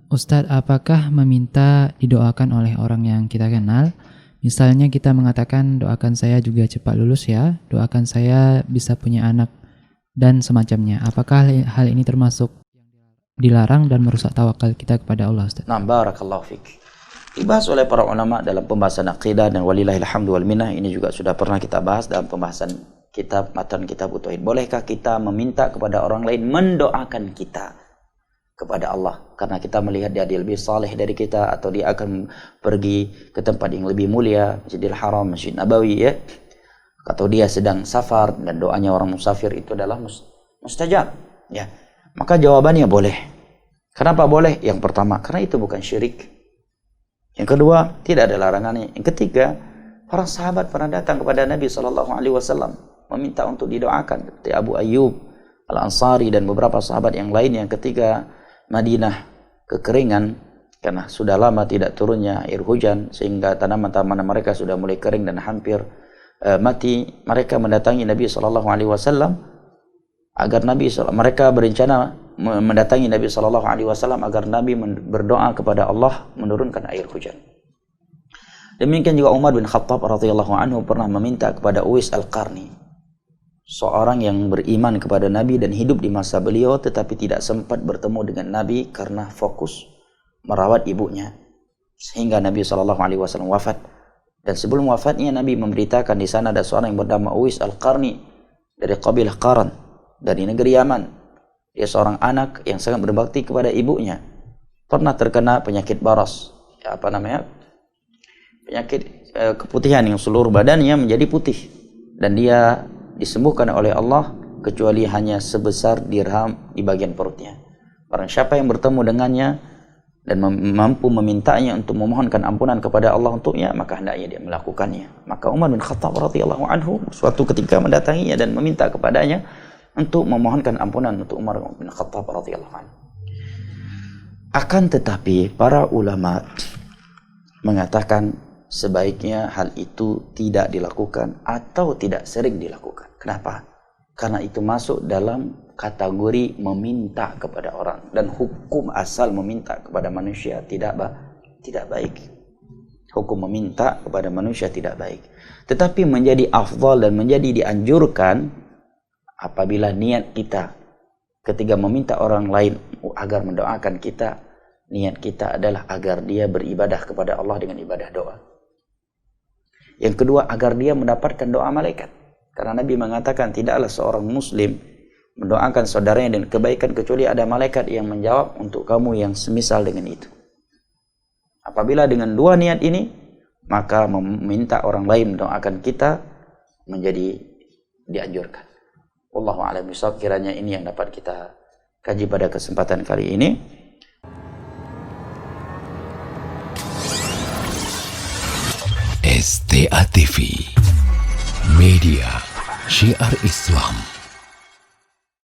Ustadz, apakah meminta didoakan oleh orang yang kita kenal? Misalnya kita mengatakan, doakan saya juga cepat lulus ya, doakan saya bisa punya anak, dan semacamnya. Apakah hal ini termasuk dilarang dan merusak tawakal kita kepada Allah, Ustaz? Nah, barakallahu fik. Dibahas oleh para ulama dalam pembahasan aqidah, dan walillahil hamdu wal minnah. Ini juga sudah pernah kita bahas dalam pembahasan matan kitab Tauhid. Bolehkah kita meminta kepada orang lain mendoakan kita kepada Allah karena kita melihat dia lebih saleh dari kita, atau dia akan pergi ke tempat yang lebih mulia, Masjidil Haram, Masjid Nabawi ya, atau dia sedang safar dan doanya orang musafir itu adalah mustajab ya, maka jawabannya boleh. Kenapa boleh? Yang pertama, karena itu bukan syirik. Yang kedua, tidak ada larangannya. Yang ketiga, para sahabat pernah datang kepada Nabi SAW meminta untuk didoakan, seperti Abu Ayyub Al-Ansari dan beberapa sahabat yang lain yang ketika Madinah kekeringan karena sudah lama tidak turunnya air hujan sehingga tanaman-tanaman mereka sudah mulai kering dan hampir mati. Mereka mendatangi Nabi SAW agar mereka berencana mendatangi Nabi SAW agar Nabi berdoa kepada Allah menurunkan air hujan. Demikian juga Umar bin Khattab radhiyallahu anhu pernah meminta kepada Uwais Al-Qarni, seorang yang beriman kepada Nabi dan hidup di masa beliau, tetapi tidak sempat bertemu dengan Nabi karena fokus merawat ibunya, sehingga Nabi SAW wafat. Dan sebelum wafatnya, Nabi memberitakan di sana ada seorang yang bernama Uwais Al-Qarni dari kabilah Qaran dari negeri Yaman. Dia seorang anak yang sangat berbakti kepada ibunya, pernah terkena penyakit baras, penyakit keputihan yang seluruh badannya menjadi putih, dan dia disembuhkan oleh Allah kecuali hanya sebesar dirham di bagian perutnya. Barang siapa yang bertemu dengannya dan mampu memintanya untuk memohonkan ampunan kepada Allah untuknya, maka hendaknya dia melakukannya. Maka Umar bin Khattab radhiyallahu anhu suatu ketika mendatanginya dan meminta kepadanya untuk memohonkan ampunan untuk Umar bin Khattab radhiyallahu anhu. Akan tetapi para ulama mengatakan sebaiknya hal itu tidak dilakukan atau tidak sering dilakukan. Kenapa? Karena itu masuk dalam kategori meminta kepada orang, dan hukum asal meminta kepada manusia tidak baik. Hukum meminta kepada manusia tidak baik. Tetapi menjadi afdal dan menjadi dianjurkan apabila niat kita ketika meminta orang lain agar mendoakan kita, niat kita adalah agar dia beribadah kepada Allah dengan ibadah doa. Yang kedua, agar dia mendapatkan doa malaikat. Karena Nabi mengatakan tidaklah seorang muslim mendoakan saudaranya dengan kebaikan kecuali ada malaikat yang menjawab untuk kamu yang semisal dengan itu. Apabila dengan dua niat ini, maka meminta orang lain mendoakan kita menjadi dianjurkan. Wallahu a'lam bishawab. Kiranya ini yang dapat kita kaji pada kesempatan kali ini. STA TV Media Syiar Islam.